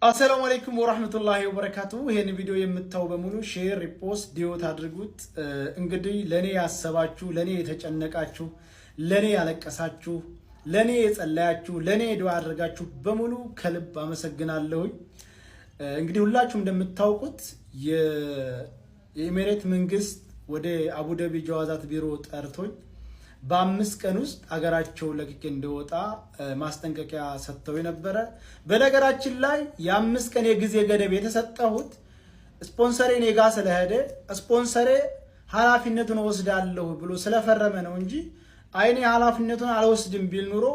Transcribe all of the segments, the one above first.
አሰላሙ አለይኩም ወራህመቱላሂ ወበረካቱ። ይሄን ቪዲዮ የምታዩ በሙሉ ሼር፣ ሪፖስት፣ ዲዮት አድርጉት። እንግዲህ ለኔ ያሰባችሁ፣ ለኔ የተጨነቃችሁ፣ ለኔ ያለቀሳችሁ፣ ለኔ የጸለያችሁ፣ ለኔ ዱዓ አድርጋችሁ በሙሉ ከልብ አመሰግናለሁ። እንግዲህ ሁላችሁም እንደምታውቁት የኢሚሬት መንግስት ወደ አቡዳቢ ጀዋዛት ቢሮ ጠርቶኝ በ5 ቀን ውስጥ አገራቸው ለቅቄ እንደወጣ ማስጠንቀቂያ ሰጥተው የነበረ። በነገራችን ላይ የ5 ቀን የጊዜ ገደብ የተሰጠሁት ስፖንሰሬ ኔጋ ስለሄደ ስፖንሰሬ ኃላፊነቱን ወስዳለሁ ብሎ ስለፈረመ ነው እንጂ አይኔ ኃላፊነቱን አልወስድም ቢል ኑሮ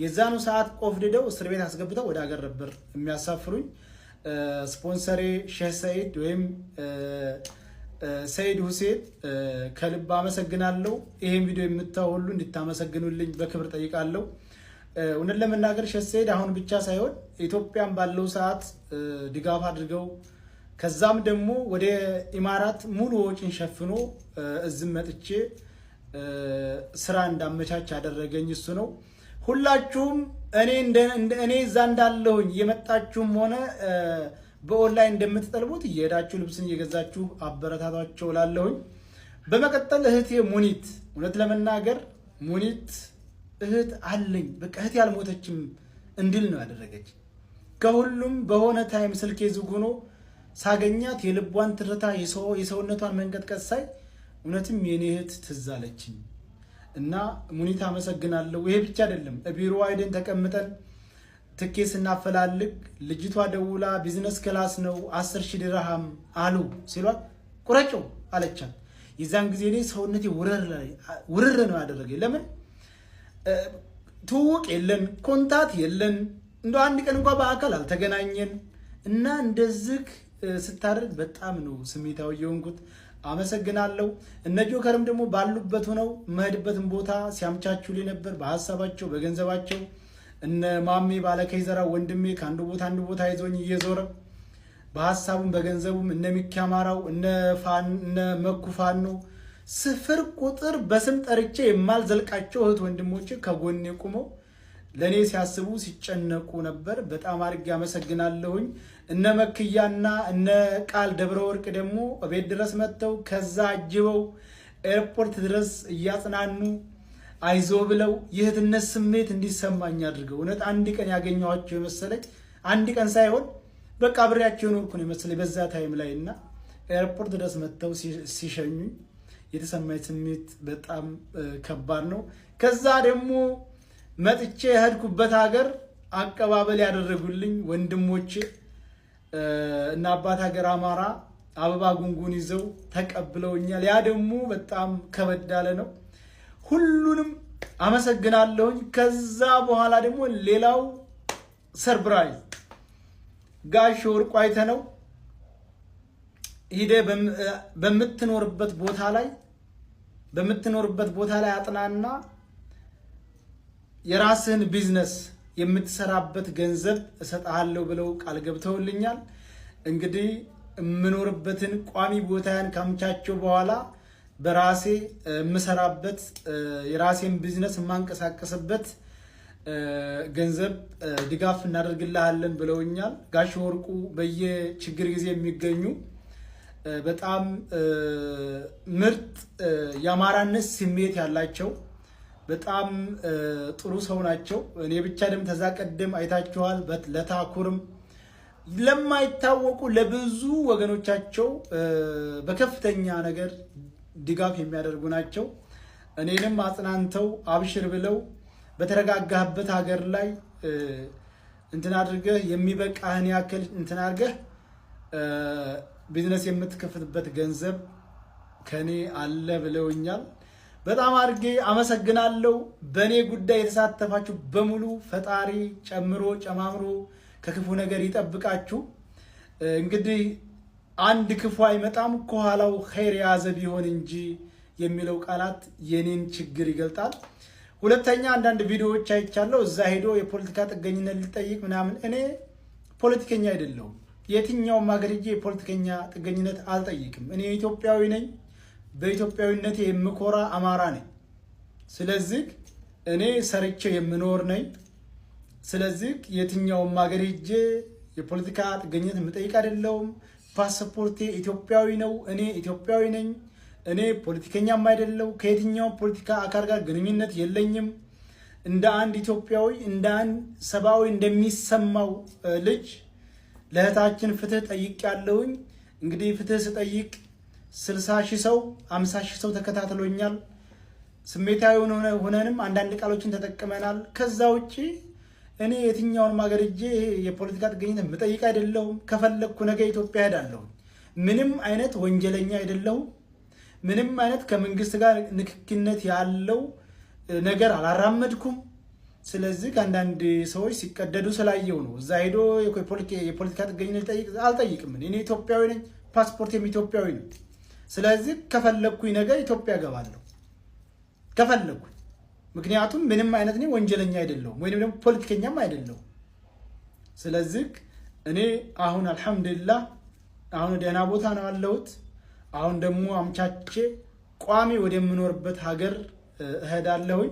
የዛኑ ሰዓት ቆፍድደው እስር ቤት አስገብተው ወደ ሀገር ነበር የሚያሳፍሩኝ። ስፖንሰሬ ሼህ ሰይድ ወይም ሰይድ ሁሴን ከልብ አመሰግናለሁ። ይሄን ቪዲዮ የምታዩ ሁሉ እንድታመሰግኑልኝ በክብር ጠይቃለሁ። እውነት ለመናገር ሼህ ሰይድ አሁን ብቻ ሳይሆን ኢትዮጵያን ባለው ሰዓት ድጋፍ አድርገው ከዛም ደግሞ ወደ ኢማራት ሙሉ ወጪን ሸፍኖ እዝም መጥቼ ስራ እንዳመቻች ያደረገኝ እሱ ነው። ሁላችሁም እኔ እዛ እንዳለሁኝ የመጣችሁም ሆነ በኦንላይን እንደምትጠልቡት እየሄዳችሁ ልብስን እየገዛችሁ አበረታታቸው ላለሁኝ። በመቀጠል እህቴ ሙኒት፣ እውነት ለመናገር ሙኒት እህት አለኝ በቃ እህቴ ያልሞተችም እንድል ነው ያደረገች። ከሁሉም በሆነ ታይም ስልኬ ዝግ ሆኖ ሳገኛት የልቧን ትርታ የሰውነቷን መንቀጥቀጥ ሳይ እውነትም የኔ እህት ትዝ አለችኝ እና ሙኒት አመሰግናለሁ። ይሄ ብቻ አይደለም፣ ቢሮ አይደን ተቀምጠን ትኬት ስናፈላልግ ልጅቷ ደውላ ቢዝነስ ክላስ ነው 10,000 ድርሃም አሉ ሲሏት ቁረጭው አለቻት። የዛን ጊዜ እኔ ሰውነቴ ውርር ነው ያደረገኝ። ለምን ትውውቅ የለን ኮንታት የለን እንደው አንድ ቀን እንኳን በአካል አልተገናኘን እና እንደዚህ ስታደርግ በጣም ነው ስሜታዊ የሆንኩት። አመሰግናለሁ። እነ ጆከርም ደግሞ ባሉበት ሆነው መሄድበትን ቦታ ሲያምቻቹልኝ ነበር በሐሳባቸው በገንዘባቸው። እነ ማሜ ባለከይዘራ ወንድሜ ከአንዱ ቦታ አንዱ ቦታ ይዞኝ እየዞረ በሐሳቡም በገንዘቡም እነ ሚካማራው እነ መኩፋኖ ስፍር ቁጥር በስም ጠርቼ የማልዘልቃቸው እህት ወንድሞቼ ከጎኔ ቁመው ለኔ ሲያስቡ ሲጨነቁ ነበር። በጣም አድርጌ አመሰግናለሁኝ። እነ መክያና እነ ቃል ደብረ ወርቅ ደግሞ ቤት ድረስ መጥተው ከዛ አጅበው ኤርፖርት ድረስ እያጽናኑ አይዞ ብለው የእህትነት ስሜት እንዲሰማኝ አድርገው እውነት አንድ ቀን ያገኘኋቸው የመሰለኝ አንድ ቀን ሳይሆን በቃ አብሬያቸው ኖርኩ ነው የመሰለኝ በዛ ታይም ላይ እና ኤርፖርት ድረስ መጥተው ሲሸኙኝ የተሰማኝ ስሜት በጣም ከባድ ነው። ከዛ ደግሞ መጥቼ የሄድኩበት ሀገር አቀባበል ያደረጉልኝ ወንድሞቼ እና አባት ሀገር አማራ አበባ ጉንጉን ይዘው ተቀብለውኛል። ያ ደግሞ በጣም ከበድ ያለ ነው። ሁሉንም አመሰግናለሁኝ። ከዛ በኋላ ደግሞ ሌላው ሰርፕራይዝ ጋሽ ወርቁ አይተነው ሂደ በምትኖርበት ቦታ ላይ አጥናና የራስህን ቢዝነስ የምትሰራበት ገንዘብ እሰጥሃለሁ ብለው ቃል ገብተውልኛል። እንግዲህ የምኖርበትን ቋሚ ቦታያን ካምቻቸው በኋላ በራሴ የምሰራበት የራሴን ቢዝነስ የማንቀሳቀስበት ገንዘብ ድጋፍ እናደርግልሃለን ብለውኛል። ጋሽ ወርቁ በየችግር ጊዜ የሚገኙ በጣም ምርጥ የአማራነት ስሜት ያላቸው በጣም ጥሩ ሰው ናቸው። እኔ ብቻ ደም ተዛቀደም አይታችኋል። ለታኩርም ለማይታወቁ ለብዙ ወገኖቻቸው በከፍተኛ ነገር ድጋፍ የሚያደርጉ ናቸው። እኔንም አጽናንተው አብሽር ብለው በተረጋጋህበት ሀገር ላይ እንትን አድርገህ የሚበቃህን ያክል እንትን አድርገህ ቢዝነስ የምትከፍትበት ገንዘብ ከኔ አለ ብለውኛል። በጣም አድርጌ አመሰግናለሁ። በእኔ ጉዳይ የተሳተፋችሁ በሙሉ ፈጣሪ ጨምሮ ጨማምሮ ከክፉ ነገር ይጠብቃችሁ። እንግዲህ አንድ ክፉ አይመጣም ከኋላው ኸይር የያዘ ቢሆን እንጂ የሚለው ቃላት የኔን ችግር ይገልጣል። ሁለተኛ አንዳንድ ቪዲዮዎች አይቻለሁ። እዛ ሄዶ የፖለቲካ ጥገኝነት ሊጠይቅ ምናምን። እኔ ፖለቲከኛ አይደለሁም። የትኛውም ሀገር ሄጄ የፖለቲከኛ ጥገኝነት አልጠይቅም። እኔ ኢትዮጵያዊ ነኝ። በኢትዮጵያዊነቴ የምኮራ አማራ ነኝ። ስለዚህ እኔ ሰርቼ የምኖር ነኝ። ስለዚህ የትኛውም ሀገር ሄጄ የፖለቲካ ጥገኝነት የምጠይቅ አይደለሁም። ፓስፖርቴ ኢትዮጵያዊ ነው። እኔ ኢትዮጵያዊ ነኝ። እኔ ፖለቲከኛም አይደለሁ። ከየትኛው ፖለቲካ አካል ጋር ግንኙነት የለኝም። እንደ አንድ ኢትዮጵያዊ እንደ አንድ ሰብአዊ እንደሚሰማው ልጅ ለእህታችን ፍትህ ጠይቄያለሁኝ። እንግዲህ ፍትህ ስጠይቅ 60,000 ሰው 50,000 ሰው ተከታትሎኛል። ስሜታዊ ሆነንም አንዳንድ ቃሎችን ተጠቅመናል። ከዛ ውጪ እኔ የትኛውን ሀገር ሄጄ የፖለቲካ ጥገኝነት የምጠይቅ አይደለሁም። ከፈለግኩ ነገ ኢትዮጵያ ሄዳለሁ። ምንም አይነት ወንጀለኛ አይደለሁም። ምንም አይነት ከመንግስት ጋር ንክኪነት ያለው ነገር አላራመድኩም። ስለዚህ ከአንዳንድ ሰዎች ሲቀደዱ ስላየው ነው እዛ ሄዶ የፖለቲካ ጥገኝነት አልጠይቅም። እኔ ኢትዮጵያዊ ነኝ። ፓስፖርቴም ኢትዮጵያዊ ነው። ስለዚህ ከፈለግኩኝ ነገ ኢትዮጵያ እገባለሁ ከፈለግኩኝ። ምክንያቱም ምንም አይነት እኔ ወንጀለኛ አይደለሁም ወይንም ደግሞ ፖለቲከኛም አይደለሁም። ስለዚህ እኔ አሁን አልሐምዱሊላህ አሁን ደህና ቦታ ነው ያለሁት። አሁን ደግሞ አምቻቼ ቋሚ ወደምኖርበት ሀገር እሄዳለሁኝ።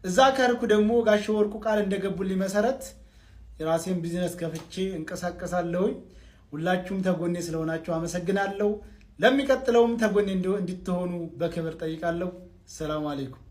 እዛ ከርኩ ደግሞ ጋሽ ወርቁ ቃል እንደገቡልኝ መሰረት የራሴን ቢዝነስ ከፍቼ እንቀሳቀሳለሁኝ። ሁላችሁም ተጎኔ ስለሆናችሁ አመሰግናለሁ። ለሚቀጥለውም ተጎኔ እንድትሆኑ በክብር ጠይቃለሁ። ሰላም አለይኩም።